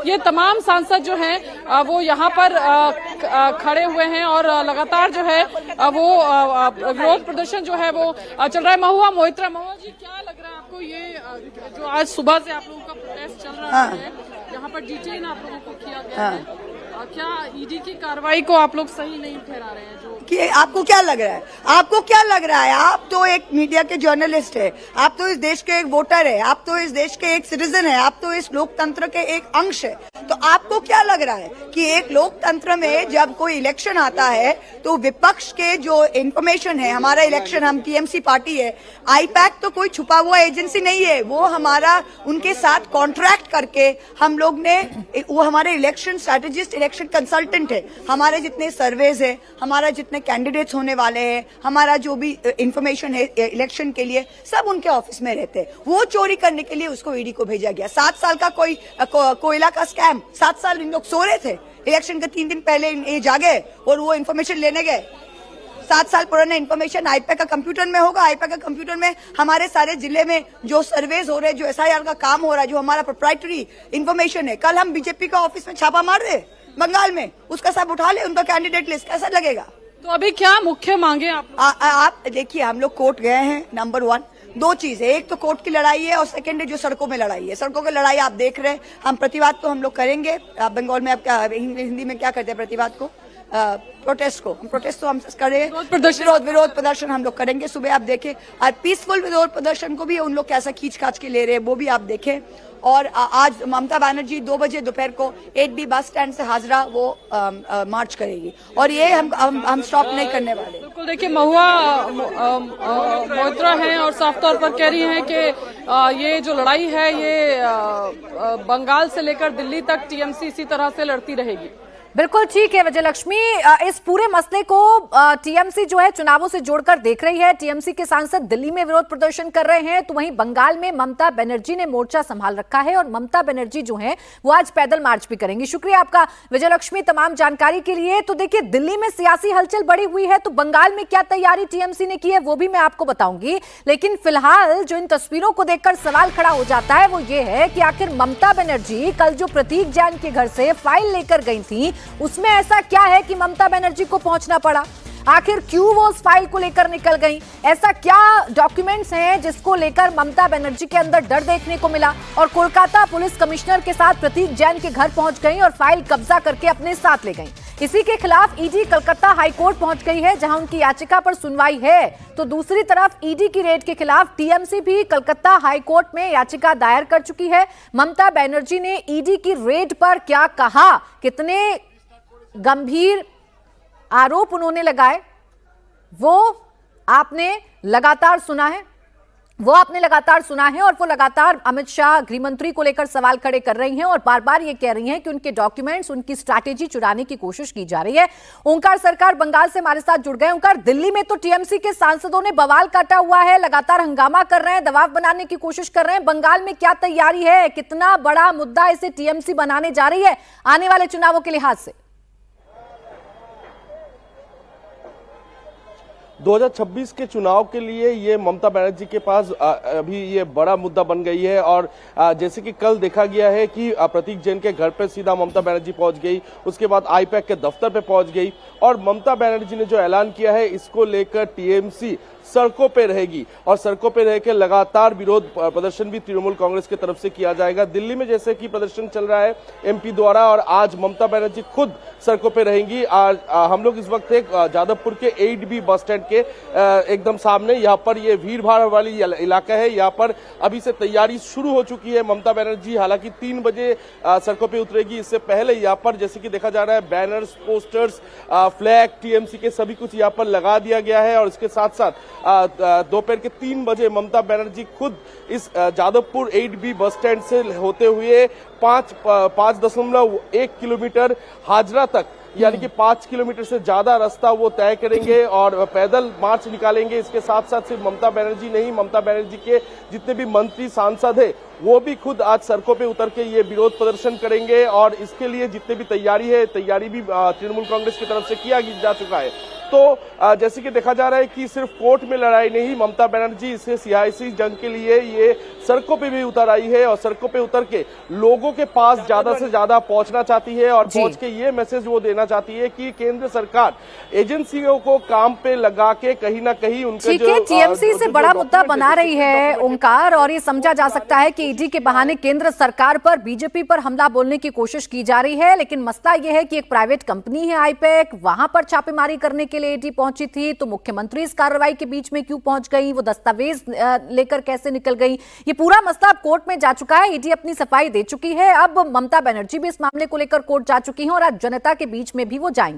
ये तमाम सांसद जो हैं वो यहाँ पर खड़े हुए हैं और लगातार जो है वो विरोध प्रदर्शन जो है वो चल रहा है। महुआ मोहित्रा, महुआ जी क्या लग रहा है आपको, ये जो आज सुबह से आप लोगों का प्रोटेस्ट चल रहा है, यहाँ पर डिटेन आप लोगों को किया गया है, क्या ईडी की कार्रवाई को आप लोग सही नहीं ठहरा रहे हैं? जो कि आपको क्या लग रहा है, आपको क्या लग रहा है? आप तो एक मीडिया के जर्नलिस्ट है, आप तो इस देश के एक वोटर है, आप तो इस देश के एक सिटीजन है, आप तो इस लोकतंत्र के एक अंश है। तो आपको क्या लग रहा है कि एक लोकतंत्र में जब कोई इलेक्शन आता है तो विपक्ष के जो इन्फॉर्मेशन है, हमारा इलेक्शन, हम टीएमसी पार्टी है, आईपैक तो कोई छुपा हुआ एजेंसी नहीं है, वो हमारा उनके साथ कॉन्ट्रैक्ट करके हम लोग ने, वो हमारे इलेक्शन स्ट्रेटेजिस्ट, इलेक्शन कंसल्टेंट है, हमारे जितने सर्वेज है, हमारा जितने कैंडिडेट्स होने वाले हैं, हमारा जो भी इंफॉर्मेशन है इलेक्शन के लिए, सब उनके ऑफिस में रहते हैं। वो चोरी करने के लिए उसको ईडी को भेजा गया। 7 साल का कोई कोयला का स्कैम, 7 साल इन लोग सो रहे थे, इलेक्शन के 3 दिन पहले ये जागे और वो इन्फॉर्मेशन लेने गए। 7 साल पुराना इन्फॉर्मेशन आईपैक का कंप्यूटर में होगा, आईपैक का कंप्यूटर में हमारे सारे जिले में जो सर्वेज हो रहे हैं, जो एसआईआर का काम हो रहा है, जो हमारा प्रोप्राइटरी इन्फॉर्मेशन है, कल हम बीजेपी का ऑफिस में छापा मार दे बंगाल में, उसका सब उठा ले, उनका कैंडिडेट लिस्ट, कैसा लगेगा? तो अभी क्या मुख्य मांगे आप देखिए, हम लोग कोर्ट गए हैं, नंबर 1, 2 चीज है, एक तो कोर्ट की लड़ाई है और सेकंड है जो सड़कों में लड़ाई है। सड़कों की लड़ाई आप देख रहे हैं, हम प्रतिवाद तो हम लोग करेंगे। बंगाल में आप क्या हिंदी में क्या करते हैं प्रतिवाद को, प्रोटेस्ट को, हम प्रोटेस्ट तो हम करेंगे, विरोध प्रदर्शन हम लोग करेंगे। सुबह आप देखें, और पीसफुल विरोध प्रदर्शन को भी उन लोग कैसा खींच खाच के ले रहे हैं वो भी आप देखें। और आज ममता बनर्जी 2 बजे दोपहर को 8B बस स्टैंड से हाजरा वो मार्च करेगी और ये हम स्टॉप नहीं करने वाले। बिल्कुल, देखिए महुआ मोहित्रा हैं और साफ तौर पर कह रही हैं कि ये जो लड़ाई है ये बंगाल से लेकर दिल्ली तक टीएमसी इसी तरह से लड़ती रहेगी। बिल्कुल ठीक है विजयलक्ष्मी, इस पूरे मसले को टीएमसी जो है चुनावों से जोड़कर देख रही है। टीएमसी के सांसद दिल्ली में विरोध प्रदर्शन कर रहे हैं, तो वहीं बंगाल में ममता बनर्जी ने मोर्चा संभाल रखा है और ममता बनर्जी जो है वो आज पैदल मार्च भी करेंगी। शुक्रिया आपका विजयलक्ष्मी तमाम जानकारी के लिए। तो देखिए, दिल्ली में सियासी हलचल बढ़ी हुई है, तो बंगाल में क्या तैयारी टीएमसी ने की है वो भी मैं आपको बताऊंगी। लेकिन फिलहाल जो इन तस्वीरों को देखकर सवाल खड़ा हो जाता है वो ये है कि आखिर ममता बनर्जी कल जो प्रतीक जैन के घर से फाइल लेकर गई थी, उसमें ऐसा क्या है कि ममता बनर्जी को पहुंचना पड़ा? आखिर क्यों वो उस फाइल को लेकर निकल गई? ऐसा क्या डॉक्यूमेंट्स हैं जिसको लेकर ममता बनर्जी के अंदर डर देखने को मिला और कोलकाता पुलिस कमिश्नर के साथ प्रतीक जैन के घर पहुंच गई और फाइल कब्जा करके अपने साथ ले गई? इसी के खिलाफ ईडी कलकत्ता हाईकोर्ट पहुंच गई है, जहां उनकी याचिका पर सुनवाई है। तो दूसरी तरफ ईडी की रेड के खिलाफ टीएमसी भी कलकत्ता हाईकोर्ट में याचिका दायर कर चुकी है। ममता बनर्जी ने ईडी की रेड पर क्या कहा, कितने गंभीर आरोप उन्होंने लगाए, वो आपने लगातार सुना है और वो लगातार अमित शाह गृह मंत्री को लेकर सवाल खड़े कर रही हैं और बार बार ये कह रही हैं कि उनके डॉक्यूमेंट्स, उनकी स्ट्रैटेजी चुराने की कोशिश की जा रही है। ओंकार सरकार बंगाल से हमारे साथ जुड़ गए। ओंकार, दिल्ली में तो टीएमसी के सांसदों ने बवाल काटा हुआ है, लगातार हंगामा कर रहे हैं, दबाव बनाने की कोशिश कर रहे हैं। बंगाल में क्या तैयारी है, कितना बड़ा मुद्दा इसे टीएमसी बनाने जा रही है आने वाले चुनावों के लिहाज से? 2026 के चुनाव के लिए ये ममता बनर्जी के पास अभी ये बड़ा मुद्दा बन गई है। और जैसे कि कल देखा गया है कि प्रतीक जैन के घर पर सीधा ममता बनर्जी पहुंच गई, उसके बाद आईपैक के दफ्तर पे पहुंच गई और ममता बनर्जी ने जो ऐलान किया है इसको लेकर टीएमसी सड़कों पे रहेगी और सड़कों पे रह के लगातार विरोध प्रदर्शन भी तृणमूल कांग्रेस की तरफ से किया जाएगा। दिल्ली में जैसे कि प्रदर्शन चल रहा है एमपी द्वारा, और आज ममता बनर्जी खुद सड़कों पे रहेंगी। आज हम लोग इस वक्त एक जादवपुर के 8B बस स्टैंड के एकदम सामने, यहाँ पर ये भीड़ भाड़ वाली इलाका है, यहाँ पर अभी से तैयारी शुरू हो चुकी है। ममता बनर्जी हालांकि 3 बजे सड़कों पे उतरेगी, इससे पहले यहाँ पर जैसे कि देखा जा रहा है बैनर्स, पोस्टर्स, फ्लैग टीएमसी के सभी कुछ यहाँ पर लगा दिया गया है। और इसके साथ साथ दोपहर के 3 बजे ममता बनर्जी खुद इस जादवपुर 8B बस स्टैंड से होते हुए 5.1 किलोमीटर हाजरा तक, यानी कि 5 किलोमीटर से ज्यादा रास्ता वो तय करेंगे और पैदल मार्च निकालेंगे। इसके साथ साथ सिर्फ ममता बनर्जी नहीं, ममता बनर्जी के जितने भी मंत्री सांसद है वो भी खुद आज सड़कों पे उतर के ये विरोध प्रदर्शन करेंगे। और इसके लिए जितने भी तैयारी है, तैयारी भी तृणमूल कांग्रेस की तरफ से किया जा चुका है। दोस्तों जैसे कि देखा जा रहा है कि सिर्फ कोर्ट में लड़ाई नहीं, ममता बनर्जी इसे सियासी जंग के लिए ये सड़कों पे भी उतर आई है और सड़कों पे उतर के लोगों के पास ज्यादा से ज्यादा पहुंचना चाहती है और पहुंच के ये मैसेज वो देना चाहती है कि केंद्र सरकार एजेंसियों को काम पे लगा के कहीं ना कहीं उनके ठीक है, टीएमसी से बड़ा मुद्दा बना रही है ओंकार, और ये समझा जा सकता है कि ईडी के बहाने केंद्र सरकार पर, बीजेपी पर हमला बोलने की कोशिश की जा रही है। लेकिन मसला यह है कि एक प्राइवेट कंपनी है आईपैक, वहां पर छापेमारी करने के लिए ईडी पहुंची थी, तो मुख्यमंत्री इस कार्रवाई के बीच में क्यों पहुंच गई, वो दस्तावेज लेकर कैसे निकल गई, ये पूरा मसला अब कोर्ट में जा चुका है। ईडी अपनी सफाई दे चुकी है, अब ममता बनर्जी भी इस मामले को लेकर कोर्ट जा चुकी हैं और आज जनता के बीच में भी वो जाएंगी।